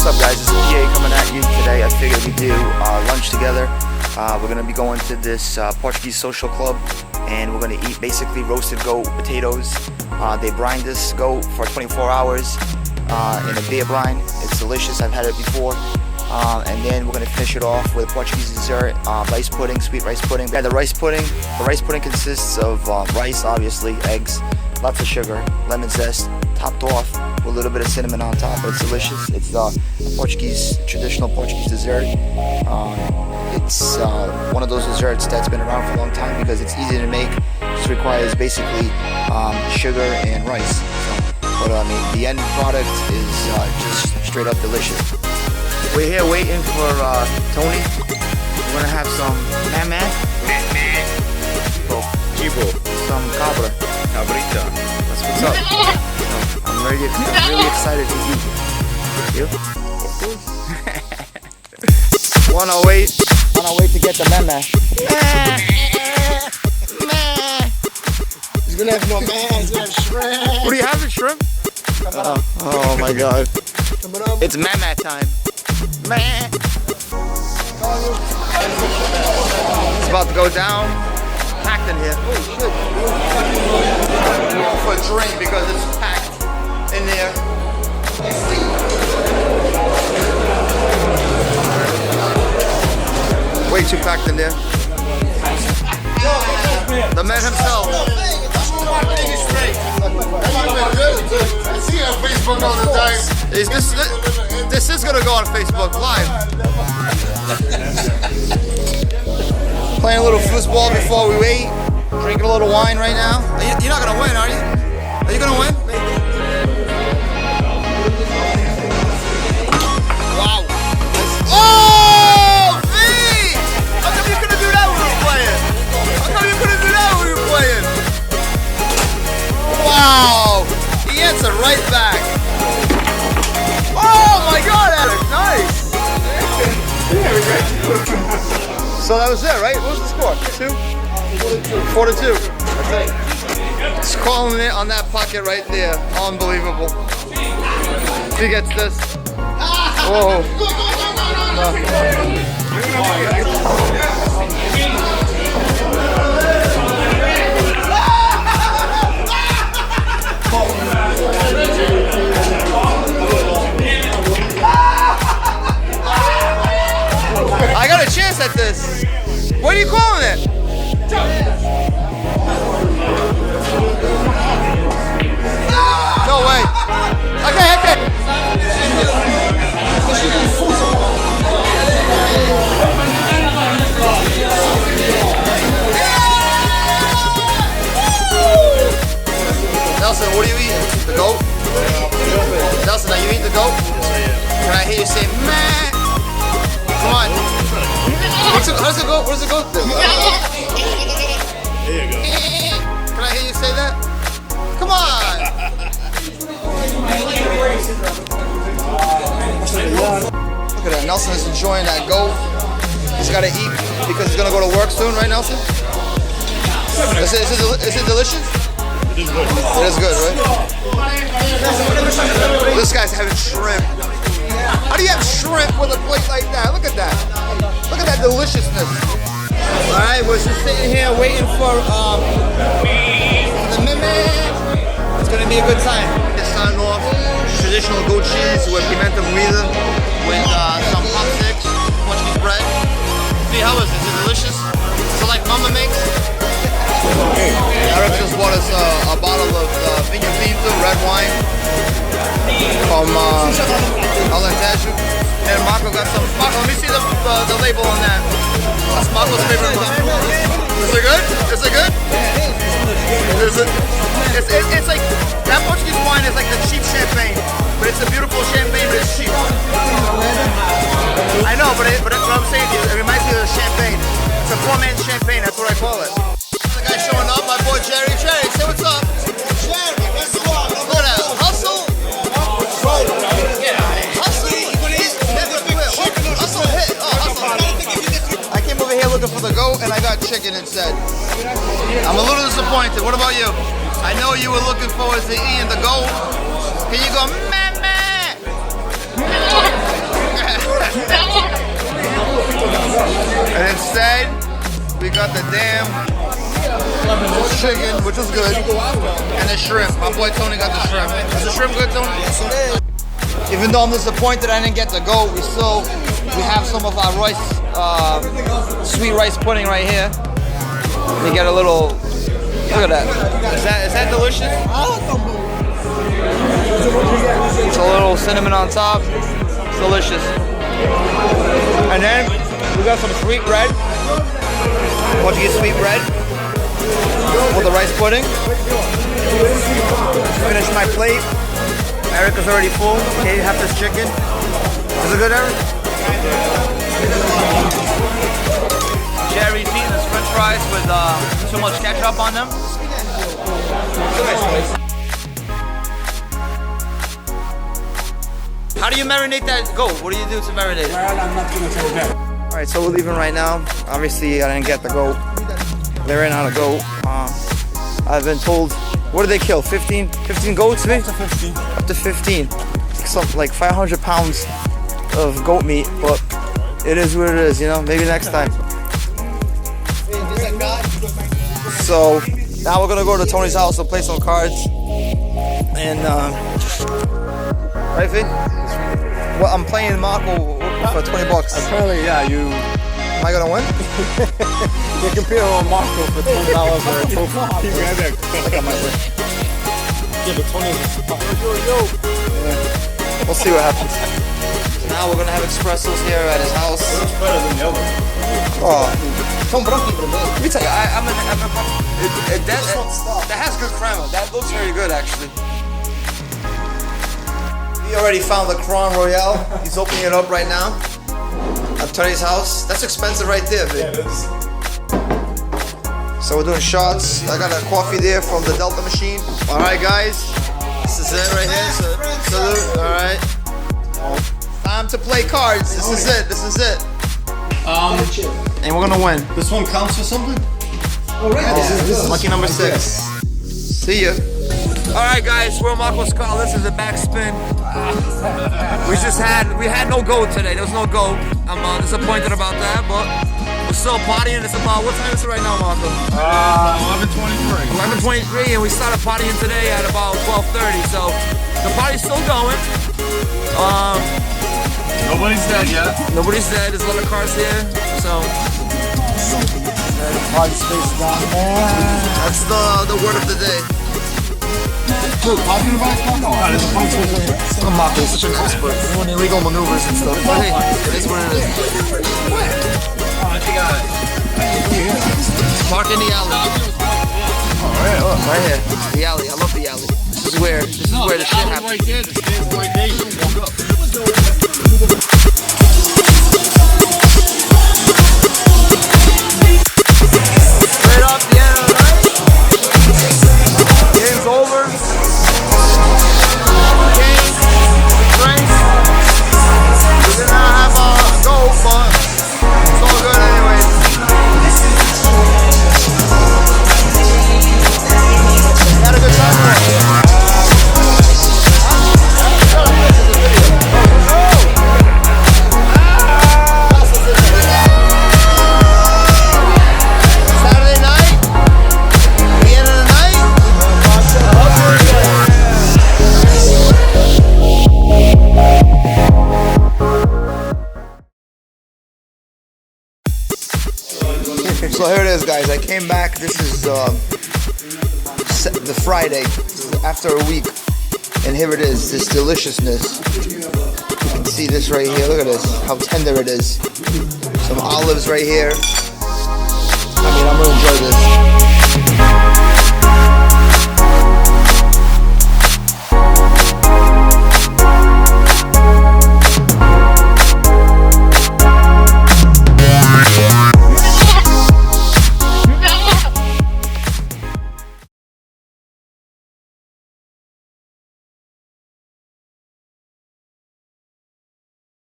What's up, guys? It's PA coming at you today. I figured we'd do lunch together. We're going to be going to this Portuguese social club, and we're going to eat basically roasted goat potatoes. They brine this goat for 24 hours in a beer brine. It's delicious. I've had it before. And then we're going to finish it off with Portuguese dessert, rice pudding, sweet rice pudding. Yeah, the rice pudding consists of rice, obviously, eggs, lots of sugar, lemon zest, topped off with a little bit of cinnamon on top. But it's delicious. It's a traditional Portuguese dessert. It's one of those desserts that's been around for a long time because it's easy to make. It just requires basically sugar and rice. But I mean, the end product is just straight up delicious. We're here waiting for Tony. We're gonna have some man. Chivo. Some cabra. Cabrita. That's what's up. So, I'm really excited to eat. You? We're on our way to get the man. He's gonna have no man, he's gonna have shrimp. What do you have in shrimp? Oh my god. It's mama time. Man. It's about to go down. Packed in here. Oh shit. For a drink because it's packed in there. Way too packed in there. The man himself. I see you on Facebook all the time. This is gonna go on Facebook Live. Playing a little foosball before we wait. Drinking a little wine right now. You're not gonna win, are you? Are you gonna win? Wow. Oh, V! How come you couldn't do that when we were playing? How come you couldn't do that when we were playing? Wow! He answered right back. Oh my God, Alex, nice! So that was it, right? What was the score? 2? 4-2. That's it. Just calling it on that pocket right there. Unbelievable. If he gets this. Whoa. I got a chance at this. What are you calling it? No way. Okay. Nelson, what are you eating? The goat? Nelson, are you eating the goat? Can I hear you say, man? Come on. How does it go? What does it go through? There you go. Can I hear you say that? Come on. Look at that. Nelson is enjoying that goat. He's got to eat because he's going to go to work soon, right, Nelson? Is it delicious? It is good. It is good, right? This guy's having shrimp. How do you have shrimp with a plate like that? Look at that. Look at that deliciousness. Alright, we're just sitting here waiting for the meme. It's gonna be a good time. Just starting off traditional goat cheese with pimenta moída with some popsticks, Portuguese bread. See, how is it? Is it delicious? So like mama makes? Eric just bought us a bottle of vinho tinto, red wine from Alentejo. And Marco got some. Marco, let me see the label on that. That's Marco's favorite one. Is it good? Is it good? Is it? It's like that Portuguese wine is like the cheap champagne, but it's a beautiful champagne, but it's cheap. I know, but what I'm saying to you, it reminds me of the champagne. It's a poor man's champagne. That's what I call it. The guy showing up, my boy Jerry. Jerry, say what's up. Jerry, what's up? Look at that. Hustle. I came over here looking for the goat and I got chicken instead. I'm a little disappointed. What about you? I know you were looking forward to eating the goat. Can you go, meh, meh? And instead, we got the damn chicken, which was good, and the shrimp. My boy Tony got the shrimp. Is the shrimp good, Tony? Yes, it is. Even though I'm disappointed I didn't get to go, we have some of our rice, sweet rice pudding right here. We get a little. Look at that. Is that delicious? It's a little cinnamon on top. It's delicious. And then we got some sweet bread. Portuguese sweet bread with the rice pudding. Finish my plate. Erica's already full. Okay, have this chicken. Is it good, Eric? Jerry's eating his french fries with too much ketchup on them. How do you marinate that goat? What do you do to marinate it? I'm not gonna tell you that. Alright, so we're leaving right now. Obviously, I didn't get the goat. They ran out of goat. I've been told, what do they kill? 15 goats? Up to 15. Up to 15. Something like 500 pounds of goat meat, but it is what it is, you know? Maybe next time. So, now we're gonna go to Tony's house to play some cards. And, right, Finn? Well, I'm playing Marco for 20 bucks. Apparently, yeah, you Am I gonna win? compare on Marco for $20 or a trophy. I think I might win. Yeah, but Tony is We'll see what happens. So now we're gonna have espressos here at his house. It's better than the other. Oh, let me tell you, that has good crema. That looks very good, actually. He already found the Crown Royale. He's opening it up right now at Tony's house. That's expensive right there, babe. Yeah, it is. So we're doing shots. I got a coffee there from the Delta machine. All right, guys. This is it right here. Salute. All right. Time to play cards. This is it. This is it. And we're gonna win. This one counts for something? This is lucky number 6. See ya. All right, guys. We're Marco's car. This is a backspin. We had no goat today. There was no goat. I'm disappointed about that, but we're still partying. It's about, what time is it right now, Marco? 11:23. 11:23, and we started partying today at about 12:30. So the party's still going. Nobody's dead yet. Nobody's dead. There's a lot of cars here. So hard space down there. that's the word of the day. Dude, talking about Marco. Marco is such an expert. Doing illegal maneuvers and stuff. But hey, it is what it is. Park in the alley. Alright, look, right here. The alley. I love the alley. This is where the shit happens. Right there, the stairs right there. You can walk up. Straight up the end of the night. Game's over. Game, drinks. We did not have a goal, but it's all good anyway. Had a good time. Saturday night, the end of the night. So here it is, guys. I came back. This is the Friday after a week, and here it is. This deliciousness. You can see this right here. Look at this. How tender it is. Some olives right here. I mean, I'm gonna enjoy this.